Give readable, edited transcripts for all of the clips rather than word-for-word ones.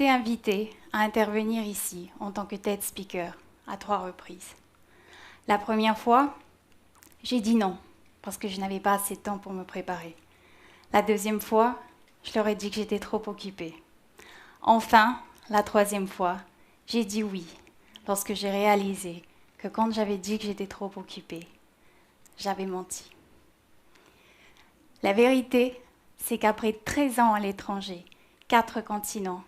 été invitée à intervenir ici en tant que TED speaker à 3 reprises. La première fois, j'ai dit non, parce que je n'avais pas assez de temps pour me préparer. La deuxième fois, je leur ai dit que j'étais trop occupée. Enfin, la troisième fois, j'ai dit oui, lorsque j'ai réalisé que quand j'avais dit que j'étais trop occupée, j'avais menti. La vérité, c'est qu'après 13 ans à l'étranger, 4 continents,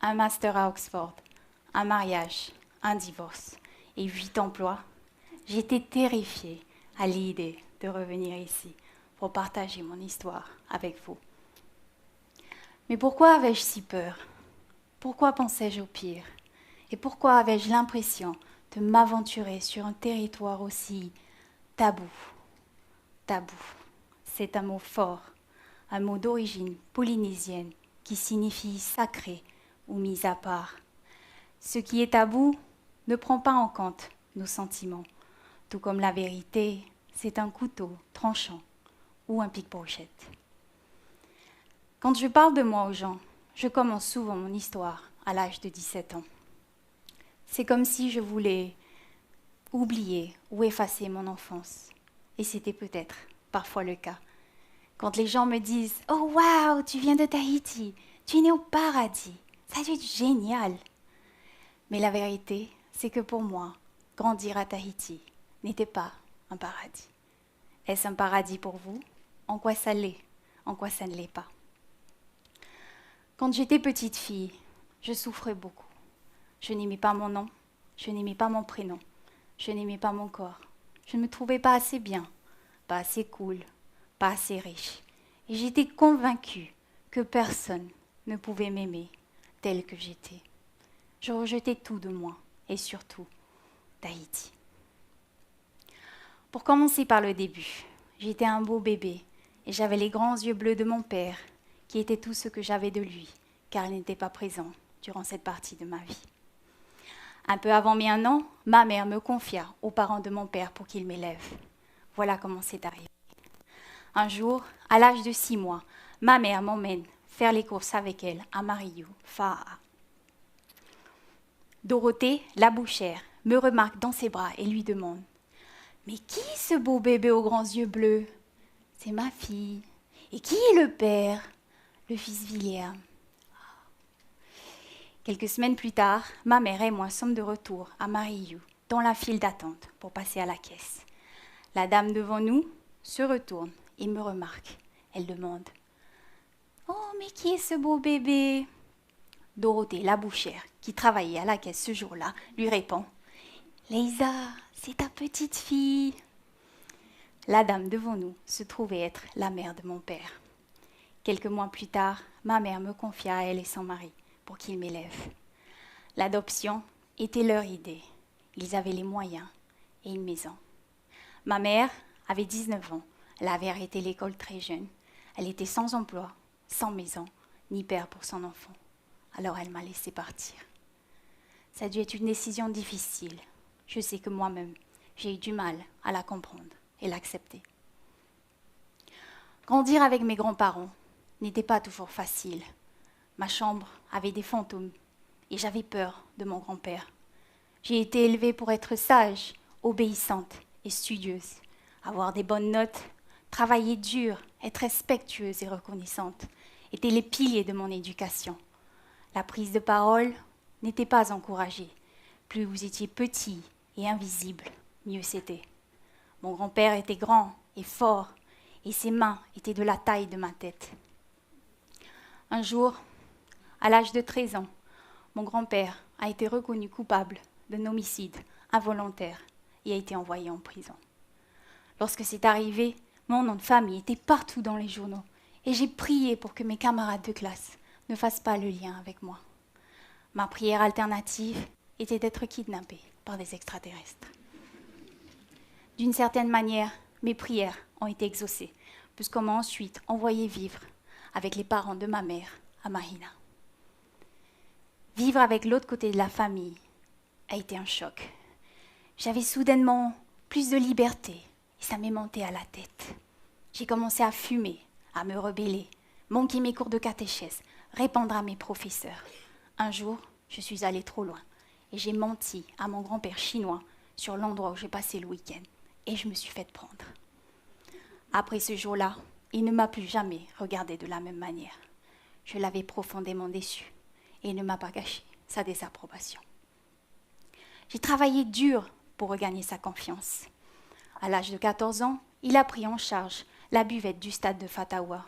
un master à Oxford, un mariage, un divorce et 8 emplois, j'étais terrifiée à l'idée de revenir ici pour partager mon histoire avec vous. Mais pourquoi avais-je si peur? Pourquoi pensais-je au pire? Et pourquoi avais-je l'impression de m'aventurer sur un territoire aussi tabou? Tabou, c'est un mot fort, un mot d'origine polynésienne qui signifie sacré ou mis à part. Ce qui est tabou ne prend pas en compte nos sentiments, tout comme la vérité, c'est un couteau tranchant ou un pic-brochette. Quand je parle de moi aux gens, je commence souvent mon histoire à l'âge de 17 ans. C'est comme si je voulais oublier ou effacer mon enfance. Et c'était peut-être parfois le cas. Quand les gens me disent « Oh waouh, tu viens de Tahiti, tu es né au paradis, ça a dû être génial !» Mais la vérité, c'est que pour moi, grandir à Tahiti n'était pas un paradis. Est-ce un paradis pour vous? En quoi ça l'est? En quoi ça ne l'est pas? Quand j'étais petite fille, je souffrais beaucoup. Je n'aimais pas mon nom, je n'aimais pas mon prénom, je n'aimais pas mon corps. Je ne me trouvais pas assez bien, pas assez cool, pas assez riche. Et j'étais convaincue que personne ne pouvait m'aimer telle que j'étais. Je rejetais tout de moi, et surtout Tahiti. Pour commencer par le début, j'étais un beau bébé, et j'avais les grands yeux bleus de mon père, qui était tout ce que j'avais de lui, car il n'était pas présent durant cette partie de ma vie. Un peu avant mes 1 an, ma mère me confia aux parents de mon père pour qu'ils m'élèvent. Voilà comment c'est arrivé. Un jour, à l'âge de 6 mois, ma mère m'emmène faire les courses avec elle à Mariou, Fa'a. Dorothée, la bouchère, me remarque dans ses bras et lui demande « Mais qui est ce beau bébé aux grands yeux bleus ?»« C'est ma fille. »« Et qui est le père ?»« Le fils William. » Quelques semaines plus tard, ma mère et moi sommes de retour à Mariou, dans la file d'attente pour passer à la caisse. La dame devant nous se retourne et me remarque. Elle demande « Oh, mais qui est ce beau bébé ?» Dorothée, la bouchère, qui travaillait à la caisse ce jour-là, lui répond « Leïsa, c'est ta petite fille. » La dame devant nous se trouvait être la mère de mon père. Quelques mois plus tard, ma mère me confia à elle et son mari pour qu'ils m'élèvent. L'adoption était leur idée. Ils avaient les moyens et une maison. Ma mère avait 19 ans. Elle avait arrêté l'école très jeune. Elle était sans emploi, sans maison, ni père pour son enfant. Alors elle m'a laissé partir. Ça a dû être une décision difficile. Je sais que moi-même, j'ai eu du mal à la comprendre et l'accepter. Grandir avec mes grands-parents n'était pas toujours facile. Ma chambre avait des fantômes et j'avais peur de mon grand-père. J'ai été élevée pour être sage, obéissante et studieuse, avoir des bonnes notes, travailler dur, être respectueuse et reconnaissante étaient les piliers de mon éducation. La prise de parole n'était pas encouragée. Plus vous étiez petit et invisible, mieux c'était. Mon grand-père était grand et fort, et ses mains étaient de la taille de ma tête. Un jour, à l'âge de 13 ans, mon grand-père a été reconnu coupable d'un homicide involontaire et a été envoyé en prison. Lorsque c'est arrivé, mon nom de famille était partout dans les journaux, et j'ai prié pour que mes camarades de classe ne fassent pas le lien avec moi. Ma prière alternative était d'être kidnappée par des extraterrestres. D'une certaine manière, mes prières ont été exaucées, puisqu'on m'a ensuite envoyé vivre avec les parents de ma mère à Mahina. Vivre avec l'autre côté de la famille a été un choc. J'avais soudainement plus de liberté et ça m'est monté à la tête. J'ai commencé à fumer, à me rebeller, manquer mes cours de catéchèse, répondre à mes professeurs. Un jour, je suis allée trop loin et j'ai menti à mon grand-père chinois sur l'endroit où j'ai passé le week-end et je me suis fait prendre. Après ce jour-là, il ne m'a plus jamais regardé de la même manière. Je l'avais profondément déçu et il ne m'a pas caché sa désapprobation. J'ai travaillé dur pour regagner sa confiance. À l'âge de 14 ans, il a pris en charge la buvette du stade de Fatawa.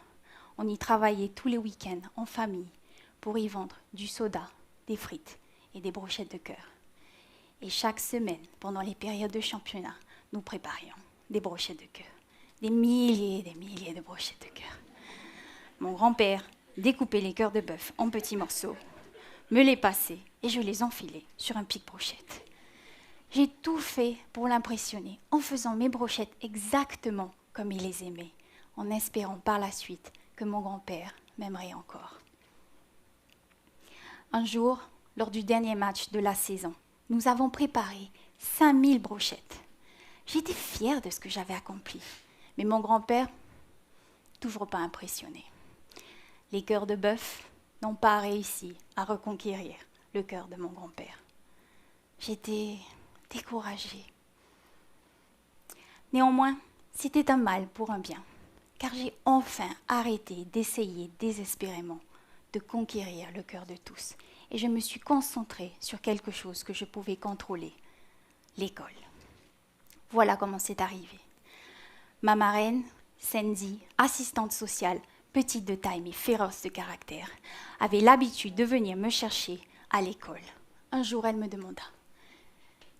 On y travaillait tous les week-ends en famille pour y vendre du soda, des frites et des brochettes de cœur. Et chaque semaine, pendant les périodes de championnat, nous préparions des brochettes de cœur. Des milliers et des milliers de brochettes de cœur. Mon grand-père découpait les cœurs de bœuf en petits morceaux, me les passait et je les enfilais sur un pic-brochette. J'ai tout fait pour l'impressionner en faisant mes brochettes exactement comme il les aimait, en espérant par la suite que mon grand-père m'aimerait encore. Un jour, lors du dernier match de la saison, nous avons préparé 5000 brochettes. J'étais fière de ce que j'avais accompli, mais mon grand-père, toujours pas impressionné. Les cœurs de bœuf n'ont pas réussi à reconquérir le cœur de mon grand-père. J'étais découragée. Néanmoins, c'était un mal pour un bien, car j'ai enfin arrêté d'essayer désespérément de conquérir le cœur de tous, et je me suis concentrée sur quelque chose que je pouvais contrôler, l'école. Voilà comment c'est arrivé. Ma marraine, Sandy, assistante sociale, petite de taille mais féroce de caractère, avait l'habitude de venir me chercher à l'école. Un jour, elle me demanda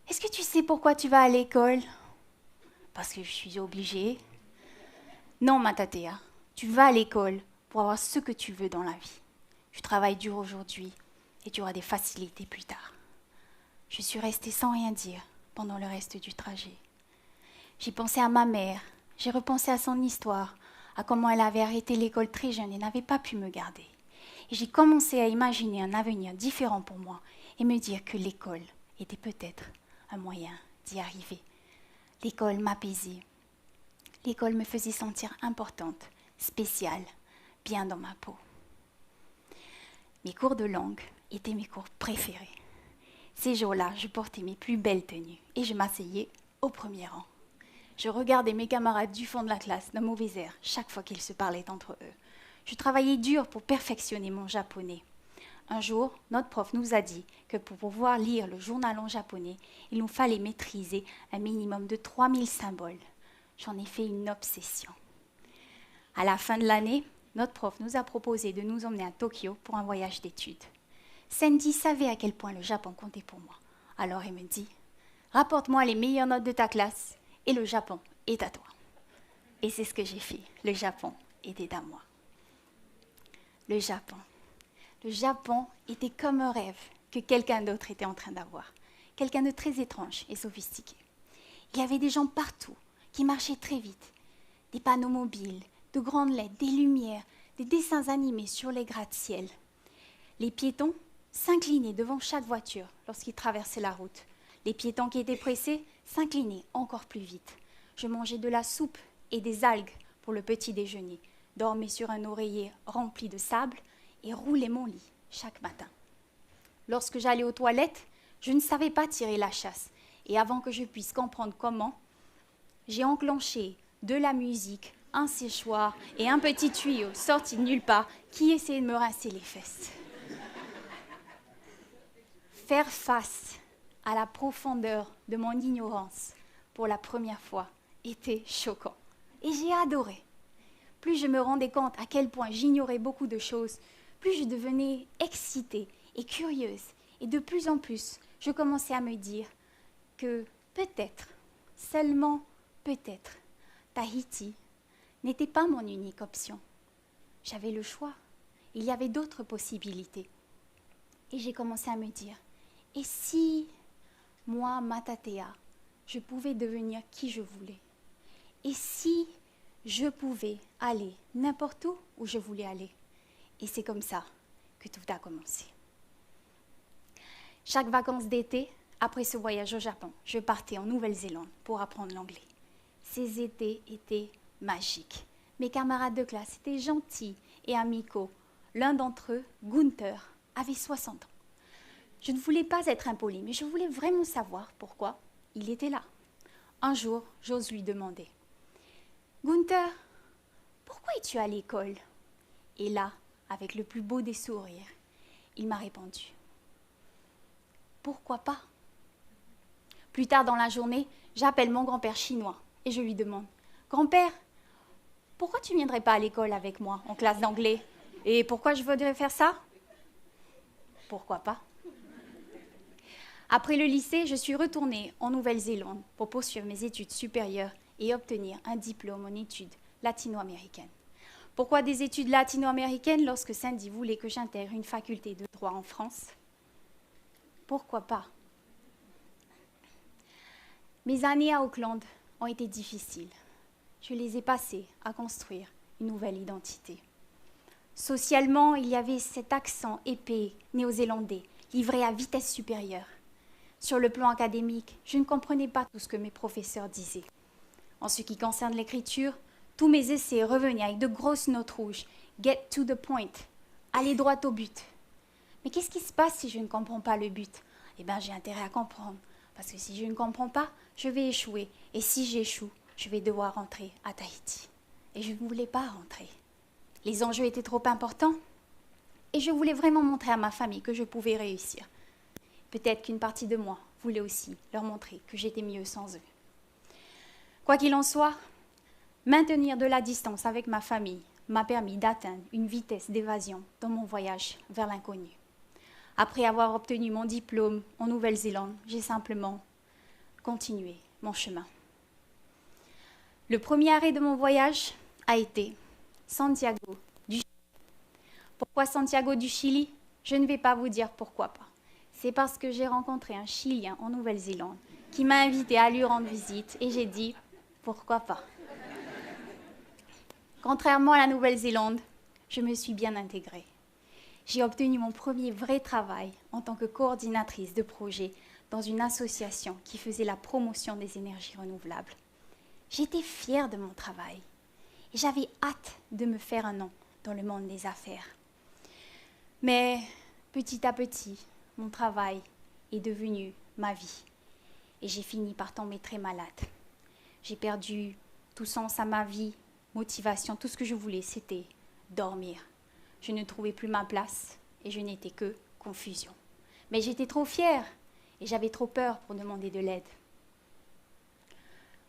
« Est-ce que tu sais pourquoi tu vas à l'école ?»« Parce que je suis obligée. »« Non, Matatea, tu vas à l'école pour avoir ce que tu veux dans la vie. Tu travailles dur aujourd'hui et tu auras des facilités plus tard. » Je suis restée sans rien dire pendant le reste du trajet. J'ai pensé à ma mère, j'ai repensé à son histoire, à comment elle avait arrêté l'école très jeune et n'avait pas pu me garder. Et j'ai commencé à imaginer un avenir différent pour moi et me dire que l'école était peut-être un moyen d'y arriver. L'école m'apaisait. L'école me faisait sentir importante, spéciale, bien dans ma peau. Mes cours de langue étaient mes cours préférés. Ces jours-là, je portais mes plus belles tenues et je m'asseyais au premier rang. Je regardais mes camarades du fond de la classe d'un mauvais air chaque fois qu'ils se parlaient entre eux. Je travaillais dur pour perfectionner mon japonais. Un jour, notre prof nous a dit que pour pouvoir lire le journal en japonais, il nous fallait maîtriser un minimum de 3000 symboles. J'en ai fait une obsession. À la fin de l'année, notre prof nous a proposé de nous emmener à Tokyo pour un voyage d'études. Sandy savait à quel point le Japon comptait pour moi. Alors il me dit « Rapporte-moi les meilleures notes de ta classe et le Japon est à toi. » Et c'est ce que j'ai fait. Le Japon était à moi. Le Japon. Le Japon était comme un rêve que quelqu'un d'autre était en train d'avoir. Quelqu'un de très étrange et sophistiqué. Il y avait des gens partout qui marchaient très vite. Des panneaux mobiles, de grandes lettres, des lumières, des dessins animés sur les gratte-ciel. Les piétons s'inclinaient devant chaque voiture lorsqu'ils traversaient la route. Les piétons qui étaient pressés s'inclinaient encore plus vite. Je mangeais de la soupe et des algues pour le petit déjeuner, dormais sur un oreiller rempli de sable et roulais mon lit chaque matin. Lorsque j'allais aux toilettes, je ne savais pas tirer la chasse. Et avant que je puisse comprendre comment, j'ai enclenché de la musique, un séchoir et un petit tuyau sorti de nulle part qui essayait de me rincer les fesses. Faire face à la profondeur de mon ignorance pour la première fois était choquant. Et j'ai adoré. Plus je me rendais compte à quel point j'ignorais beaucoup de choses, plus je devenais excitée et curieuse. Et de plus en plus, je commençais à me dire que peut-être, seulement peut-être, Tahiti n'était pas mon unique option. J'avais le choix. Il y avait d'autres possibilités. Et j'ai commencé à me dire, et si, moi, Matatea, je pouvais devenir qui je voulais? Et si je pouvais aller n'importe où je voulais aller? Et c'est comme ça que tout a commencé. Chaque vacances d'été, après ce voyage au Japon, je partais en Nouvelle-Zélande pour apprendre l'anglais. Ces étés étaient magiques. Mes camarades de classe étaient gentils et amicaux. L'un d'entre eux, Gunther, avait 60 ans. Je ne voulais pas être impolie, mais je voulais vraiment savoir pourquoi il était là. Un jour, j'ose lui demander, « Gunther, pourquoi es-tu à l'école ?» Et là, avec le plus beau des sourires, il m'a répondu, « Pourquoi pas ?» Plus tard dans la journée, j'appelle mon grand-père chinois et je lui demande, « Grand-père, pourquoi tu ne viendrais pas à l'école avec moi en classe d'anglais? Et pourquoi je voudrais faire ça? Pourquoi pas? » Après le lycée, je suis retournée en Nouvelle-Zélande pour poursuivre mes études supérieures et obtenir un diplôme en études latino-américaines. Pourquoi des études latino-américaines lorsque Sandy voulait que j'intègre une faculté de droit en France? Pourquoi pas? Mes années à Auckland ont été difficiles. Je les ai passées à construire une nouvelle identité. Socialement, il y avait cet accent épais néo-zélandais, livré à vitesse supérieure. Sur le plan académique, je ne comprenais pas tout ce que mes professeurs disaient. En ce qui concerne l'écriture, tous mes essais revenaient avec de grosses notes rouges. Get to the point. Aller droit au but. Mais qu'est-ce qui se passe si je ne comprends pas le but? Eh bien, j'ai intérêt à comprendre. Parce que si je ne comprends pas, je vais échouer. Et si j'échoue, je vais devoir rentrer à Tahiti. Et je ne voulais pas rentrer. Les enjeux étaient trop importants. Et je voulais vraiment montrer à ma famille que je pouvais réussir. Peut-être qu'une partie de moi voulait aussi leur montrer que j'étais mieux sans eux. Quoi qu'il en soit, maintenir de la distance avec ma famille m'a permis d'atteindre une vitesse d'évasion dans mon voyage vers l'inconnu. Après avoir obtenu mon diplôme en Nouvelle-Zélande, j'ai simplement continué mon chemin. Le premier arrêt de mon voyage a été Santiago du Chili. Pourquoi Santiago du Chili? Je ne vais pas vous dire pourquoi pas. C'est parce que j'ai rencontré un Chilien en Nouvelle-Zélande qui m'a invité à lui rendre visite et j'ai dit pourquoi pas. Contrairement à la Nouvelle-Zélande, je me suis bien intégrée. J'ai obtenu mon premier vrai travail en tant que coordinatrice de projet dans une association qui faisait la promotion des énergies renouvelables. J'étais fière de mon travail et j'avais hâte de me faire un nom dans le monde des affaires. Mais petit à petit, mon travail est devenu ma vie et j'ai fini par tomber très malade. J'ai perdu tout sens à ma vie, motivation, tout ce que je voulais, c'était dormir. Je ne trouvais plus ma place et je n'étais que confusion. Mais j'étais trop fière et j'avais trop peur pour demander de l'aide.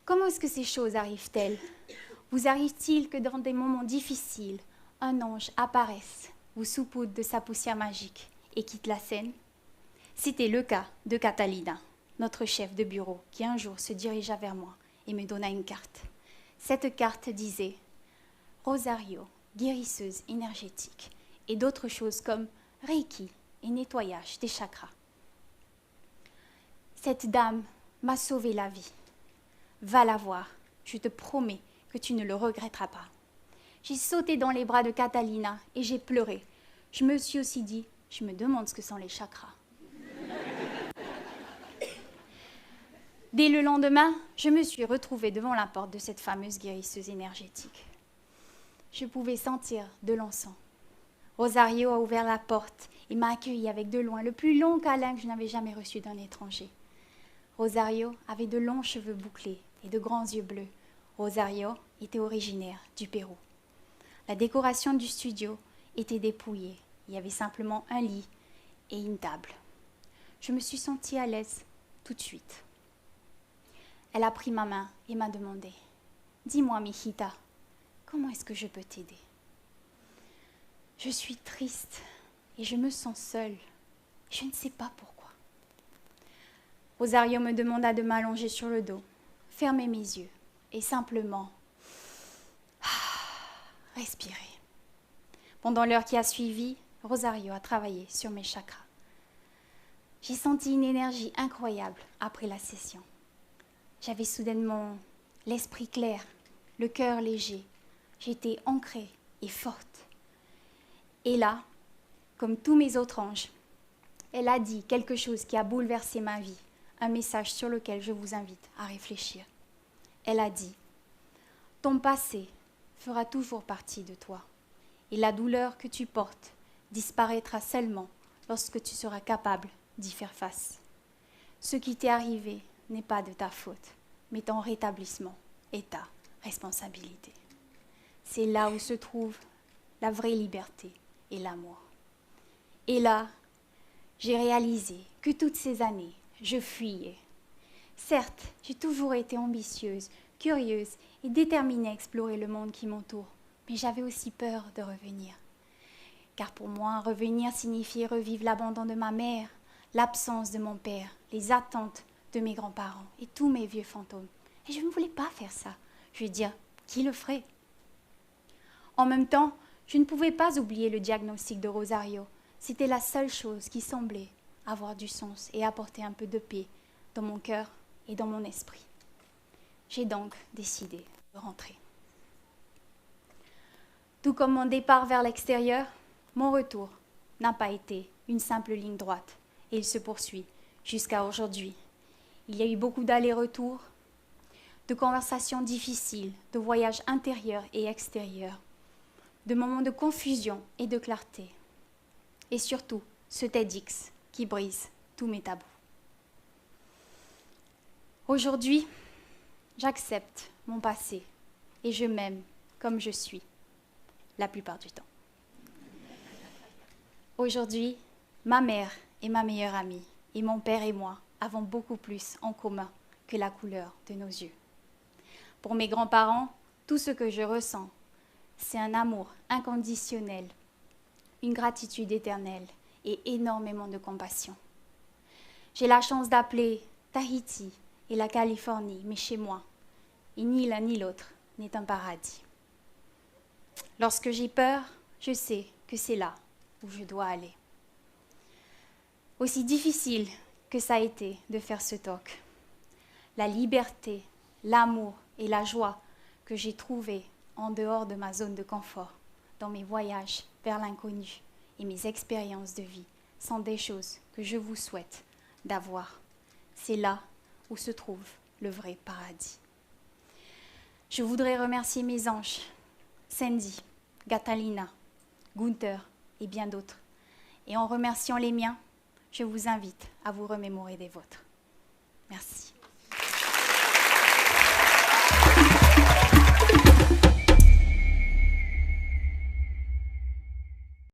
Comment est-ce que ces choses arrivent-elles? Vous arrive-t-il que dans des moments difficiles, un ange apparaisse, vous saupoudre de sa poussière magique et quitte la scène? C'était le cas de Catalina, notre chef de bureau, qui un jour se dirigea vers moi et me donna une carte. Cette carte disait « Rosario, guérisseuse énergétique » et d'autres choses comme « Reiki » et nettoyage des chakras. Cette dame m'a sauvé la vie. Va la voir, je te promets que tu ne le regretteras pas. J'ai sauté dans les bras de Catalina et j'ai pleuré. Je me suis aussi dit, je me demande ce que sont les chakras. Dès le lendemain, je me suis retrouvée devant la porte de cette fameuse guérisseuse énergétique. Je pouvais sentir de l'encens. Rosario a ouvert la porte et m'a accueillie avec de loin le plus long câlin que je n'avais jamais reçu d'un étranger. Rosario avait de longs cheveux bouclés et de grands yeux bleus. Rosario était originaire du Pérou. La décoration du studio était dépouillée. Il y avait simplement un lit et une table. Je me suis sentie à l'aise tout de suite. Elle a pris ma main et m'a demandé « Dis-moi, Mijita, comment est-ce que je peux t'aider ?» Je suis triste et je me sens seule. Je ne sais pas pourquoi. Rosario me demanda de m'allonger sur le dos, fermer mes yeux et simplement respirer. Pendant l'heure qui a suivi, Rosario a travaillé sur mes chakras. J'ai senti une énergie incroyable après la session. J'avais soudainement l'esprit clair, le cœur léger. J'étais ancrée et forte. Et là, comme tous mes autres anges, elle a dit quelque chose qui a bouleversé ma vie, un message sur lequel je vous invite à réfléchir. Elle a dit « Ton passé fera toujours partie de toi et la douleur que tu portes disparaîtra seulement lorsque tu seras capable d'y faire face. Ce qui t'est arrivé n'est pas de ta faute, mais ton rétablissement est ta responsabilité. C'est là où se trouve la vraie liberté et l'amour. Et là, j'ai réalisé que toutes ces années, je fuyais. Certes, j'ai toujours été ambitieuse, curieuse et déterminée à explorer le monde qui m'entoure, mais j'avais aussi peur de revenir. Car pour moi, revenir signifiait revivre l'abandon de ma mère, l'absence de mon père, les attentes de mes grands-parents et tous mes vieux fantômes. Et je ne voulais pas faire ça. Je veux dire, qui le ferait? En même temps, je ne pouvais pas oublier le diagnostic de Rosario. C'était la seule chose qui semblait avoir du sens et apporter un peu de paix dans mon cœur et dans mon esprit. J'ai donc décidé de rentrer. Tout comme mon départ vers l'extérieur, mon retour n'a pas été une simple ligne droite et il se poursuit jusqu'à aujourd'hui. Il y a eu beaucoup d'allers-retours, de conversations difficiles, de voyages intérieurs et extérieurs, de moments de confusion et de clarté. Et surtout, ce TEDx qui brise tous mes tabous. Aujourd'hui, j'accepte mon passé et je m'aime comme je suis, la plupart du temps. Aujourd'hui, ma mère est ma meilleure amie et mon père et moi avons beaucoup plus en commun que la couleur de nos yeux. Pour mes grands-parents, tout ce que je ressens, c'est un amour inconditionnel, une gratitude éternelle et énormément de compassion. J'ai la chance d'appeler Tahiti et la Californie, mais chez moi, et ni l'un ni l'autre n'est un paradis. Lorsque j'ai peur, je sais que c'est là où je dois aller. Aussi difficile que ça a été de faire ce talk, la liberté, l'amour et la joie que j'ai trouvées en dehors de ma zone de confort, dans mes voyages vers l'inconnu et mes expériences de vie, sont des choses que je vous souhaite d'avoir. C'est là où se trouve le vrai paradis. Je voudrais remercier mes anges, Sandy, Catalina, Gunther et bien d'autres. Et en remerciant les miens, je vous invite à vous remémorer des vôtres. Merci.